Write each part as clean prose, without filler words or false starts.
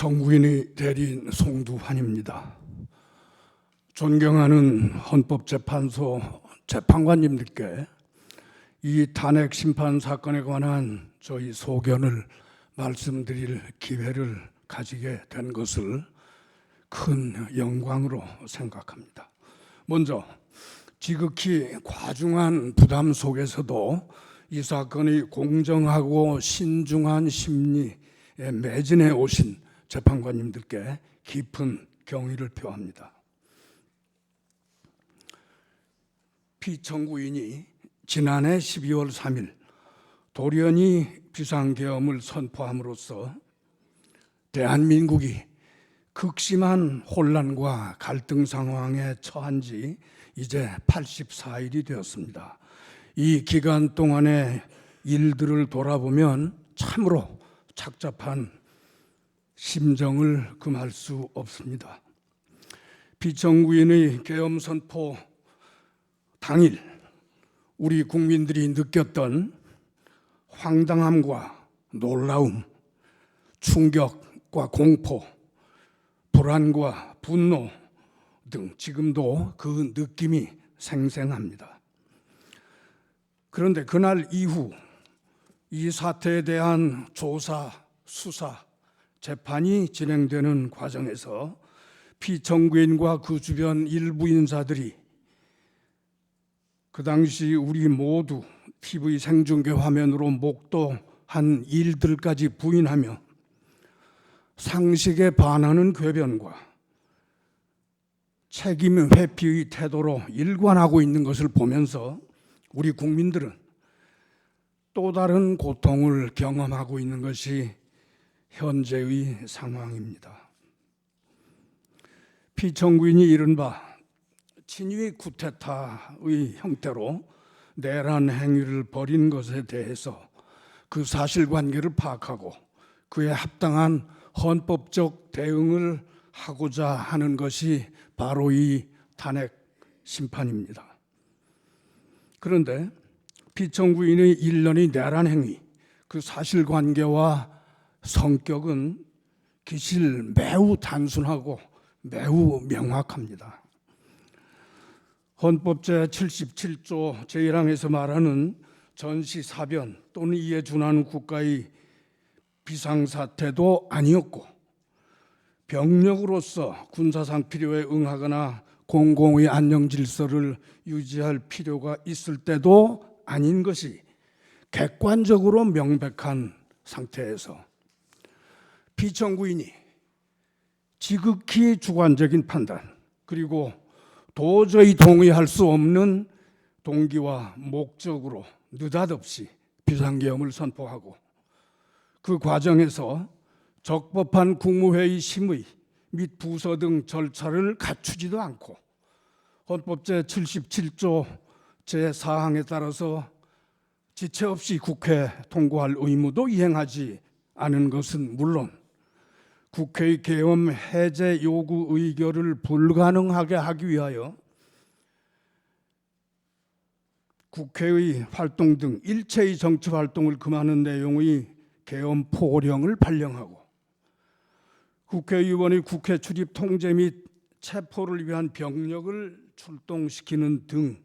정부인의 대리인 송두환입니다. 존경하는 헌법재판소 재판관님들께 이 탄핵 심판 사건에 관한 저희 소견을 말씀드릴 기회를 가지게 된 것을 큰 영광으로 생각합니다. 먼저 지극히 과중한 부담 속에서도 이 사건의 공정하고 신중한 심리에 매진해 오신 재판관님들께 깊은 경의를 표합니다. 피청구인이 지난해 12월 3일 돌연히 비상계엄을 선포함으로써 대한민국이 극심한 혼란과 갈등 상황에 처한 지 이제 84일이 되었습니다. 이 기간 동안의 일들을 돌아보면 참으로 착잡한 심정을 금할 수 없습니다. 피청구인의 계엄 선포 당일 우리 국민들이 느꼈던 황당함과 놀라움, 충격과 공포, 불안과 분노 등 지금도 그 느낌이 생생합니다. 그런데 그날 이후 이 사태에 대한 조사, 수사, 재판이 진행되는 과정에서 피청구인과 그 주변 일부 인사들이 그 당시 우리 모두 TV 생중계 화면으로 목도한 일들까지 부인하며 상식에 반하는 궤변과 책임 회피의 태도로 일관하고 있는 것을 보면서 우리 국민들은 또 다른 고통을 경험하고 있는 것이 현재의 상황입니다. 피청구인이 이른바 친위 쿠데타의 형태로 내란 행위를 벌인 것에 대해서 그 사실관계를 파악하고 그에 합당한 헌법적 대응을 하고자 하는 것이 바로 이 탄핵 심판입니다. 그런데 피청구인의 일련의 내란 행위, 그 사실관계와 성격은 기실 매우 단순하고 매우 명확합니다. 헌법 제77조 제1항에서 말하는 전시사변 또는 이에 준하는 국가의 비상사태도 아니었고 병력으로서 군사상 필요에 응하거나 공공의 안녕질서를 유지할 필요가 있을 때도 아닌 것이 객관적으로 명백한 상태에서 피청구인이 지극히 주관적인 판단 그리고 도저히 동의할 수 없는 동기와 목적으로 느닷없이 비상계엄을 선포하고 그 과정에서 적법한 국무회의 심의 및 부서 등 절차를 갖추지도 않고 헌법 제77조 제4항에 따라서 지체 없이 국회 통과할 의무도 이행하지 않은 것은 물론 국회의 계엄 해제 요구 의결을 불가능하게 하기 위하여 국회의 활동 등 일체의 정치 활동을 금하는 내용의 계엄 포령을 발령하고 국회의원의 국회 출입 통제 및 체포를 위한 병력을 출동시키는 등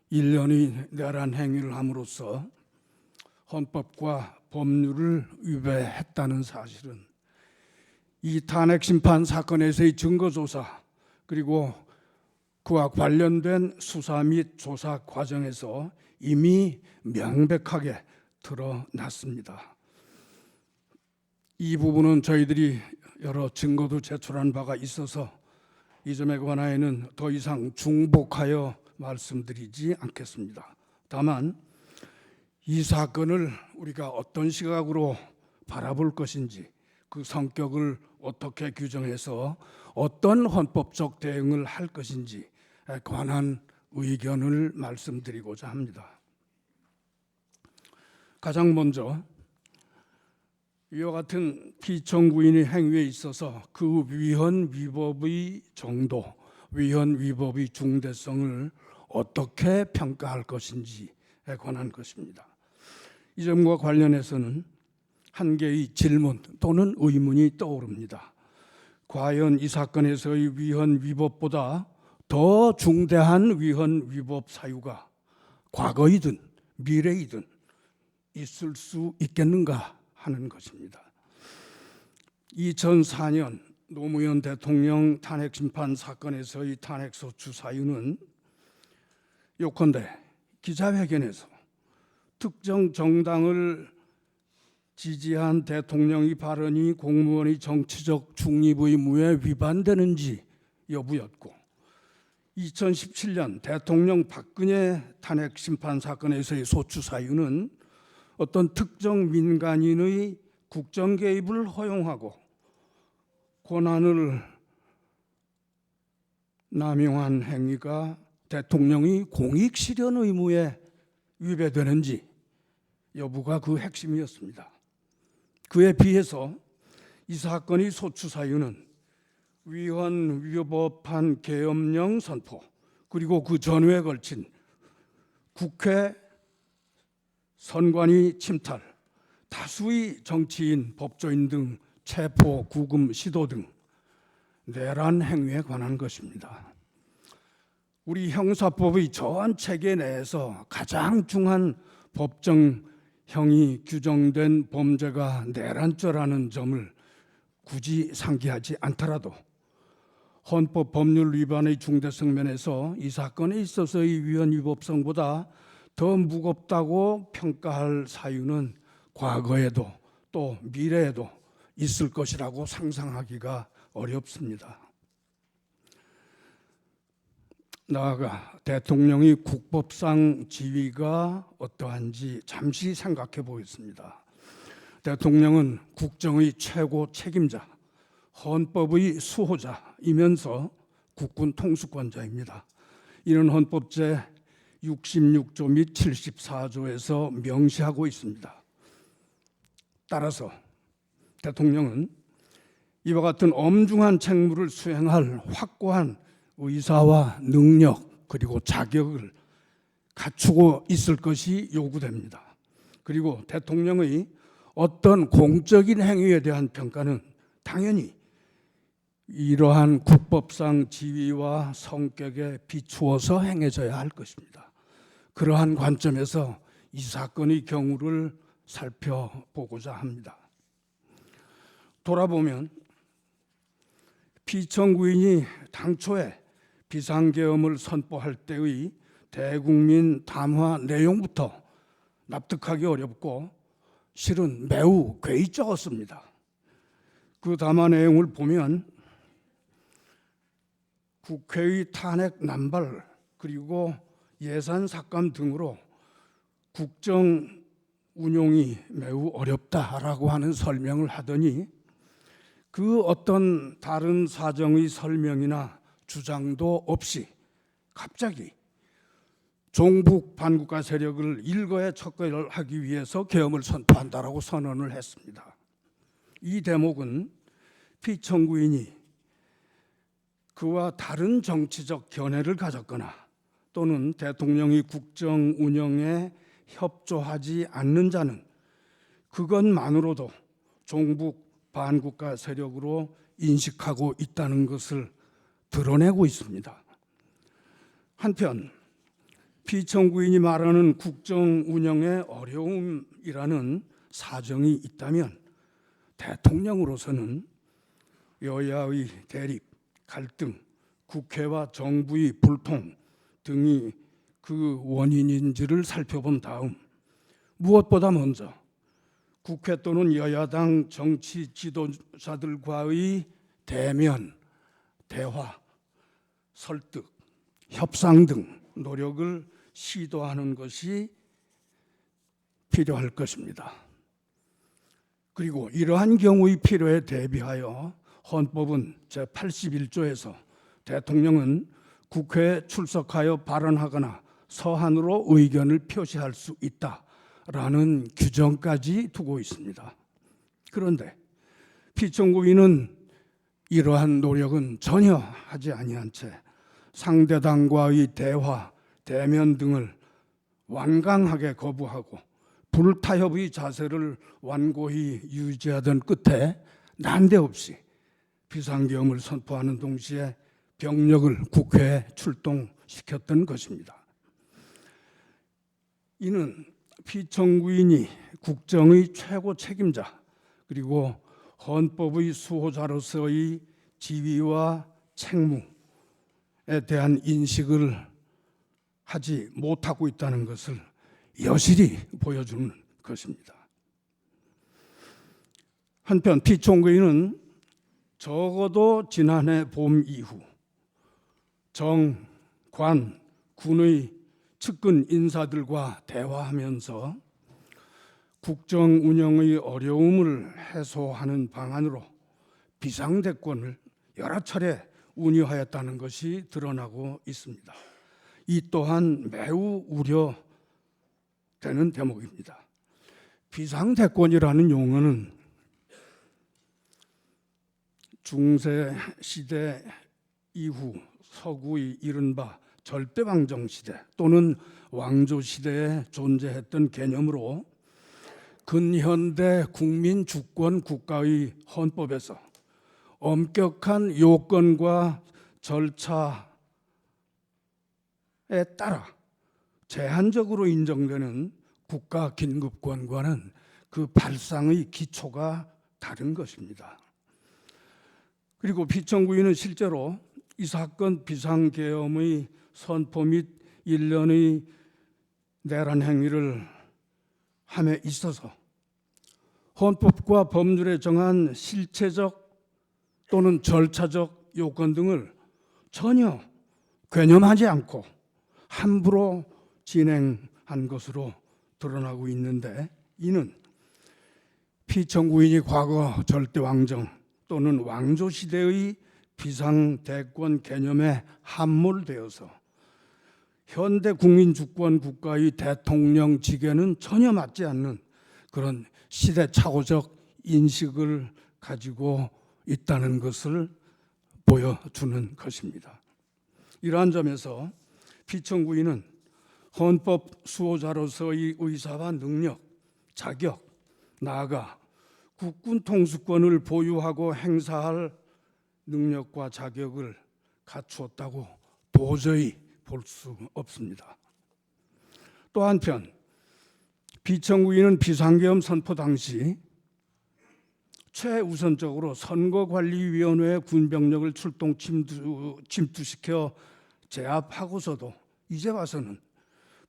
일련의 내란 행위를 함으로써 헌법과 법률을 위배했다는 사실은 이 탄핵 심판 사건에서의 증거조사 그리고 그와 관련된 수사 및 조사 과정에서 이미 명백하게 드러났습니다. 이 부분은 저희들이 여러 증거도 제출한 바가 있어서 이 점에 관하여는 더 이상 중복하여 말씀드리지 않겠습니다. 다만 이 사건을 우리가 어떤 시각으로 바라볼 것인지 그 성격을 어떻게 규정해서 어떤 헌법적 대응을 할 것인지에 관한 의견을 말씀드리고자 합니다. 가장 먼저 이와 같은 피청구인의 행위에 있어서 그 위헌 위법의 정도, 위헌 위법의 중대성을 어떻게 평가할 것인지에 관한 것입니다. 이 점과 관련해서는 한 개의 질문 또는 의문이 떠오릅니다. 과연 이 사건에서의 위헌 위법보다 더 중대한 위헌 위법 사유가 과거이든 미래이든 있을 수 있겠는가 하는 것입니다. 2004년 노무현 대통령 탄핵 심판 사건에서의 탄핵 소추 사유는 요컨대 기자회견에서 특정 정당을 지지한 대통령의 발언이 공무원의 정치적 중립의무에 위반되는지 여부였고, 2017년 대통령 박근혜 탄핵 심판 사건에서의 소추 사유는 어떤 특정 민간인의 국정 개입을 허용하고 권한을 남용한 행위가 대통령의 공익 실현 의무에 위배되는지 여부가 그 핵심이었습니다. 그에 비해서 이 사건의 소추 사유는 위헌 위법한 계엄령 선포, 그리고 그 전후에 걸친 국회 선관위 침탈, 다수의 정치인, 법조인 등 체포, 구금, 시도 등 내란 행위에 관한 것입니다. 우리 형사법의 전 체계 내에서 가장 중한 법정형이 규정된 범죄가 내란죄라는 점을 굳이 상기하지 않더라도 헌법 법률 위반의 중대성 면에서 이 사건에 있어서의 위헌 위법성보다 더 무겁다고 평가할 사유는 과거에도 또 미래에도 있을 것이라고 상상하기가 어렵습니다. 나아가 대통령의 국법상 지위가 어떠한지 잠시 생각해 보겠습니다. 대통령은 국정의 최고 책임자, 헌법의 수호자이면서 국군 통수권자입니다. 이는 헌법 제 66조 및 74조에서 명시하고 있습니다. 따라서 대통령은 이와 같은 엄중한 책무를 수행할 확고한 의사와 능력 그리고 자격을 갖추고 있을 것이 요구됩니다. 그리고 대통령의 어떤 공적인 행위에 대한 평가는 당연히 이러한 국법상 지위와 성격에 비추어서 행해져야 할 것입니다. 그러한 관점에서 이 사건의 경우를 살펴보고자 합니다. 돌아보면 피청구인이 당초에 비상계엄을 선포할 때의 대국민 담화 내용부터 납득하기 어렵고 실은 매우 괴이적었습니다. 그 담화 내용을 보면 국회의 탄핵 남발 그리고 예산 삭감 등으로 국정 운용이 매우 어렵다라고 하는 설명을 하더니 그 어떤 다른 사정의 설명이나 주장도 없이 갑자기 종북 반국가 세력을 일거에 척결하기 위해서 계엄을 선포한다라고 선언을 했습니다. 이 대목은 피청구인이 그와 다른 정치적 견해를 가졌거나 또는 대통령이 국정 운영에 협조하지 않는 자는 그것만으로도 종북 반국가 세력으로 인식하고 있다는 것을 드러내고 있습니다. 한편 피청구인이 말하는 국정 운영의 어려움이라는 사정이 있다면 대통령으로서는 여야의 대립, 갈등, 국회와 정부의 불통 등이 그 원인인지를 살펴본 다음 무엇보다 먼저 국회 또는 여야당 정치 지도자들과의 대면, 대화, 설득, 협상 등 노력을 시도하는 것이 필요할 것입니다. 그리고 이러한 경우의 필요에 대비하여 헌법은 제81조에서 대통령은 국회에 출석하여 발언하거나 서한으로 의견을 표시할 수 있다라는 규정까지 두고 있습니다. 그런데 피청구인은 이러한 노력은 전혀 하지 아니한 채 상대당과의 대화, 대면 등을 완강하게 거부하고 불타협의 자세를 완고히 유지하던 끝에 난데없이 비상계엄을 선포하는 동시에 병력을 국회에 출동시켰던 것입니다. 이는 피청구인이 국정의 최고 책임자 그리고 헌법의 수호자로서의 지위와 책무에 대한 인식을 하지 못하고 있다는 것을 여실히 보여주는 것입니다. 한편 피청구인은 적어도 지난해 봄 이후 정, 관, 군의 측근 인사들과 대화하면서 국정 운영의 어려움을 해소하는 방안으로 비상대권을 여러 차례 운유하였다는 것이 드러나고 있습니다. 이 또한 매우 우려되는 대목입니다. 비상대권이라는 용어는 중세 시대 이후 서구의 이른바 절대왕정 시대 또는 왕조 시대에 존재했던 개념으로 근현대 국민 주권 국가의 헌법에서 엄격한 요건과 절차에 따라 제한적으로 인정되는 국가 긴급권과는 그 발상의 기초가 다른 것입니다. 그리고 피청구인은 실제로 이 사건 비상계엄의 선포 및 일련의 내란 행위를 함에 있어서 헌법과 법률에 정한 실체적 또는 절차적 요건 등을 전혀 괴념하지 않고 함부로 진행한 것으로 드러나고 있는데, 이는 피청구인이 과거 절대왕정 또는 왕조 시대의 비상대권 개념에 함몰되어서 현대 국민주권 국가의 대통령직에는 전혀 맞지 않는 그런 시대착오적 인식을 가지고 있다는 것을 보여주는 것입니다. 이러한 점에서 피청구인은 헌법 수호자로서의 의사와 능력, 자격, 나아가 국군 통수권을 보유하고 행사할 능력과 자격을 갖추었다고 도저히 볼 수 없습니다. 또 한편 피청구인은 비상계엄 선포 당시 최우선적으로 선거관리위원회의 군병력을 출동 침투시켜 제압하고서도 이제 와서는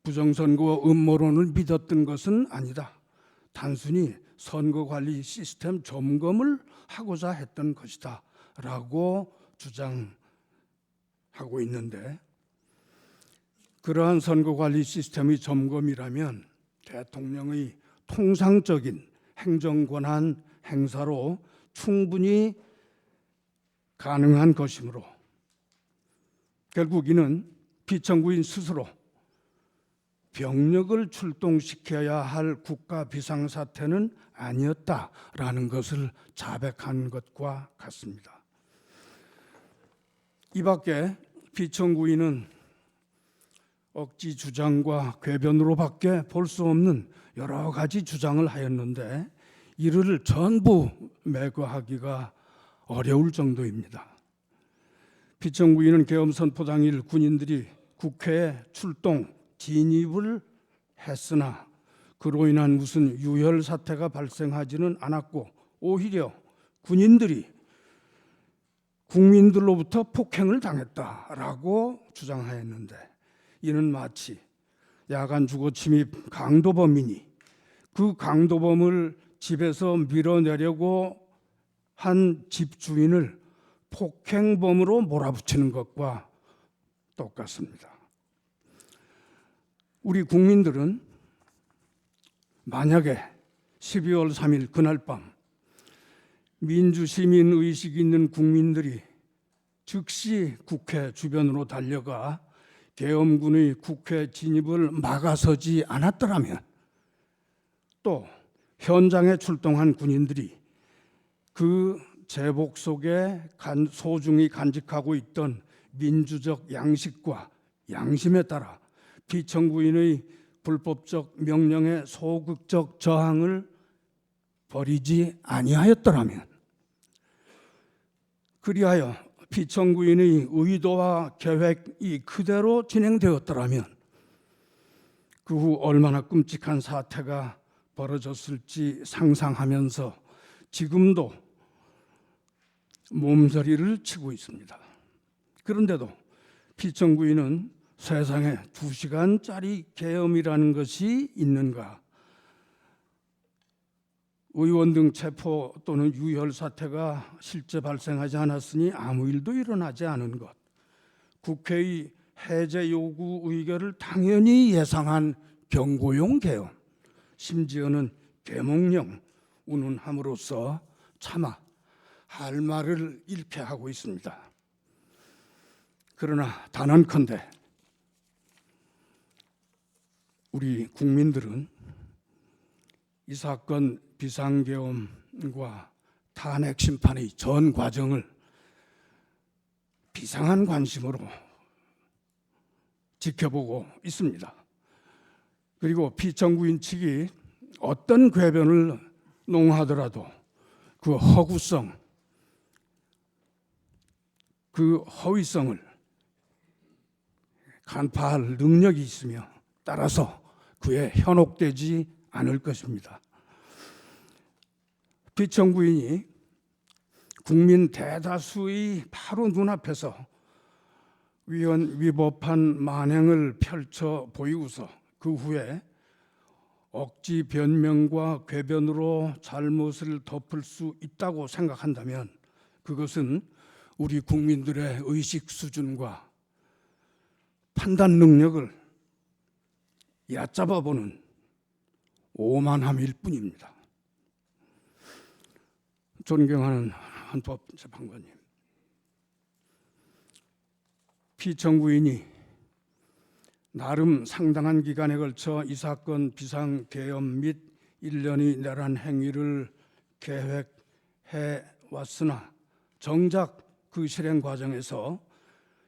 부정선거 음모론을 믿었던 것은 아니다. 단순히 선거관리 시스템 점검을 하고자 했던 것이다 라고 주장하고 있는데, 그러한 선거관리 시스템의 점검이라면 대통령의 통상적인 행정권한 행사로 충분히 가능한 것이므로 결국 이는 피청구인 스스로 병력을 출동시켜야 할 국가 비상사태는 아니었다라는 것을 자백한 것과 같습니다. 이 밖에 피청구인은 억지 주장과 궤변으로밖에 볼 수 없는 여러 가지 주장을 하였는데 이를 전부 매거하기가 어려울 정도입니다. 피청구인은 계엄 선포 당일 군인들이 국회에 출동 진입을 했으나 그로 인한 무슨 유혈 사태가 발생하지는 않았고 오히려 군인들이 국민들로부터 폭행을 당했다라고 주장하였는데, 이는 마치 야간 주거 침입 강도범이니 그 강도범을 집에서 밀어내려고 한 집주인을 폭행범으로 몰아붙이는 것과 똑같습니다. 우리 국민들은 만약에 12월 3일 그날 밤 민주시민의식이 있는 국민들이 즉시 국회 주변으로 달려가 계엄군의 국회 진입을 막아서지 않았더라면, 또 현장에 출동한 군인들이 그 제복 속에 소중히 간직하고 있던 민주적 양식과 양심에 따라 피청구인의 불법적 명령의 소극적 저항을 벌이지 아니하였더라면, 그리하여 피청구인의 의도와 계획이 그대로 진행되었더라면 그 후 얼마나 끔찍한 사태가 벌어졌을지 상상하면서 지금도 몸서리를 치고 있습니다. 그런데도 피청구인은 세상에 2시간짜리 계엄이라는 것이 있는가, 의원 등 체포 또는 유혈 사태가 실제 발생하지 않았으니 아무 일도 일어나지 않은 것, 국회의 해제 요구 의결을 당연히 예상한 경고용 계엄, 심지어는 계몽령 운운함으로써 차마 할 말을 잃게 하고 있습니다. 그러나 단언컨대 우리 국민들은 이 사건 비상계엄과 탄핵 심판의 전 과정을 비상한 관심으로 지켜보고 있습니다. 그리고 피청구인 측이 어떤 궤변을 농하더라도 그 허구성, 그 허위성을 간파할 능력이 있으며 따라서 그에 현혹되지 않을 것입니다. 피청구인이 국민 대다수의 바로 눈앞에서 위법한 만행을 펼쳐 보이고서 그 후에 억지 변명과 궤변으로 잘못을 덮을 수 있다고 생각한다면 그것은 우리 국민들의 의식 수준과 판단 능력을 얕잡아보는 오만함일 뿐입니다. 존경하는 헌법재판관님, 피청구인이 나름 상당한 기간에 걸쳐 이 사건 비상계엄 및 일련의 내란 행위를 계획해 왔으나 정작 그 실행 과정에서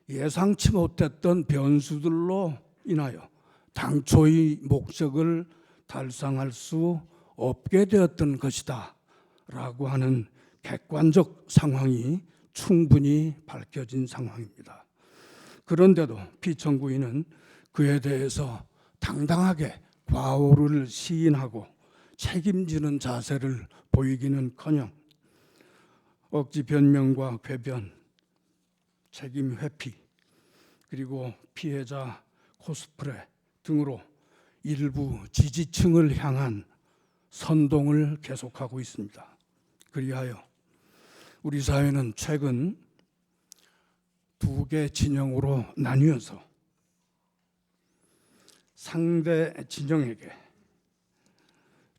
예상치 못했던 변수들로 인하여 당초의 목적을 달성할 수 없게 되었던 것이다 라고 하는 객관적 상황이 충분히 밝혀진 상황입니다. 그런데도 피청구인은 그에 대해서 당당하게 과오를 시인하고 책임지는 자세를 보이기는커녕 억지 변명과 궤변, 책임 회피, 그리고 피해자 코스프레 등으로 일부 지지층을 향한 선동을 계속하고 있습니다. 그리하여 우리 사회는 최근 2개 진영으로 나뉘어서 상대 진영에게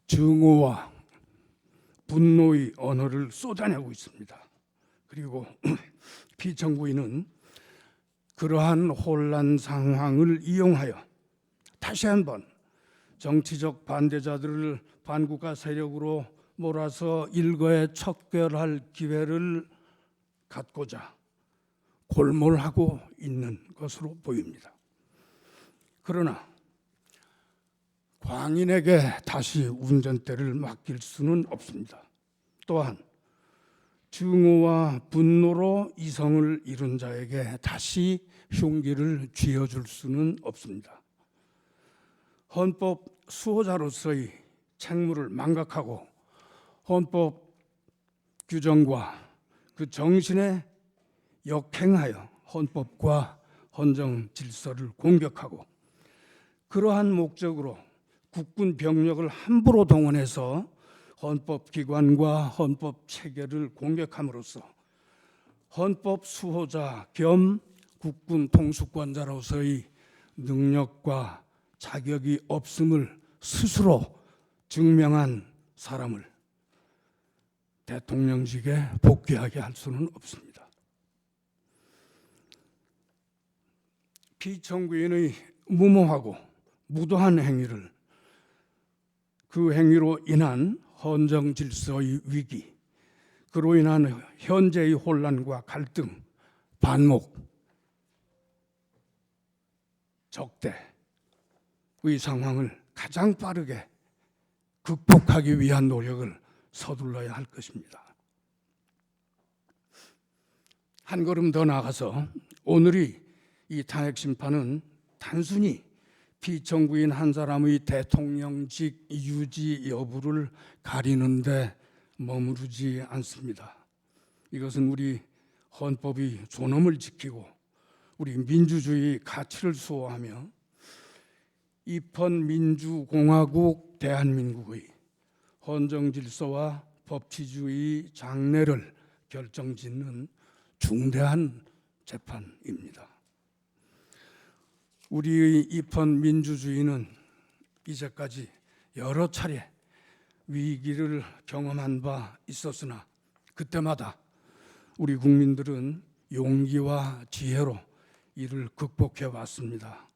증오와 분노의 언어를 쏟아내고 있습니다. 그리고 피청구인은 그러한 혼란 상황을 이용하여 다시 한번 정치적 반대자들을 반국가 세력으로 몰아서 일거에 척결할 기회를 갖고자 골몰하고 있는 것으로 보입니다. 그러나 광인에게 다시 운전대를 맡길 수는 없습니다. 또한 증오와 분노로 이성을 잃은 자에게 다시 흉기를 쥐어줄 수는 없습니다. 헌법 수호자로서의 책무를 망각하고 헌법 규정과 그 정신에 역행하여 헌법과 헌정 질서를 공격하고 그러한 목적으로 국군 병력을 함부로 동원해서 헌법기관과 헌법체계를 공격함으로써 헌법 수호자 겸 국군 통수권자로서의 능력과 자격이 없음을 스스로 증명한 사람을 대통령직에 복귀하게 할 수는 없습니다. 피청구인의 무모하고 무도한 행위를, 그 행위로 인한 헌정 질서의 위기, 그로 인한 현재의 혼란과 갈등, 반목, 적대, 상황을 가장 빠르게 극복하기 위한 노력을 서둘러야 할 것입니다. 한 걸음 더 나아가서 오늘의 이 탄핵 심판은 단순히 피청구인 한 사람의 대통령직 유지 여부를 가리는데 머무르지 않습니다. 이것은 우리 헌법의 존엄을 지키고 우리 민주주의 가치를 수호하며 입헌민주공화국 대한민국의 헌정질서와 법치주의 장래를 결정짓는 중대한 재판입니다. 우리의 입헌민주주의는 이제까지 여러 차례 위기를 경험한 바 있었으나 그때마다 우리 국민들은 용기와 지혜로 이를 극복해 왔습니다.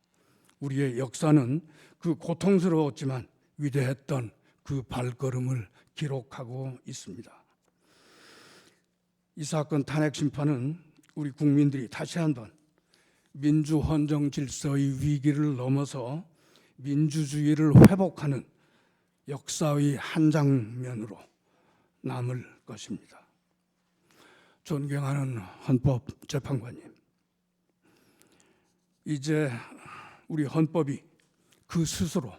우리의 역사는 그 고통스러웠지만 위대했던 그 발걸음을 기록하고 있습니다. 이 사건 탄핵 심판은 우리 국민들이 다시 한번 민주 헌정 질서의 위기를 넘어서 민주주의를 회복하는 역사의 한 장면으로 남을 것입니다. 존경하는 헌법재판관님, 이제 우리 헌법이 그 스스로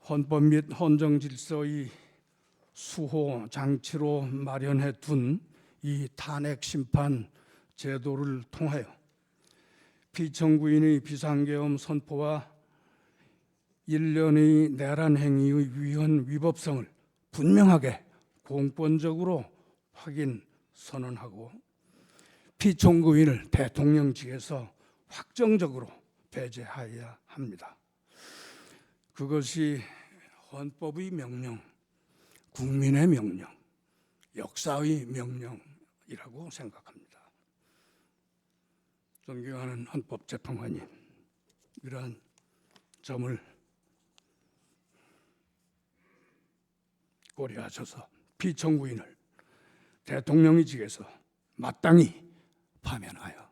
헌법 및 헌정 질서의 수호 장치로 마련해 둔 이 탄핵 심판 제도를 통하여 피청구인의 비상계엄 선포와 일련의 내란 행위의 위헌 위법성을 분명하게 공권적으로 확인 선언하고 피청구인을 대통령직에서 확정적으로 배제해야 합니다. 그것이 헌법의 명령, 국민의 명령, 역사의 명령이라고 생각합니다. 존경하는 헌법재판관님, 이러한 점을 고려하셔서 피청구인을 대통령직에서 마땅히 파면하여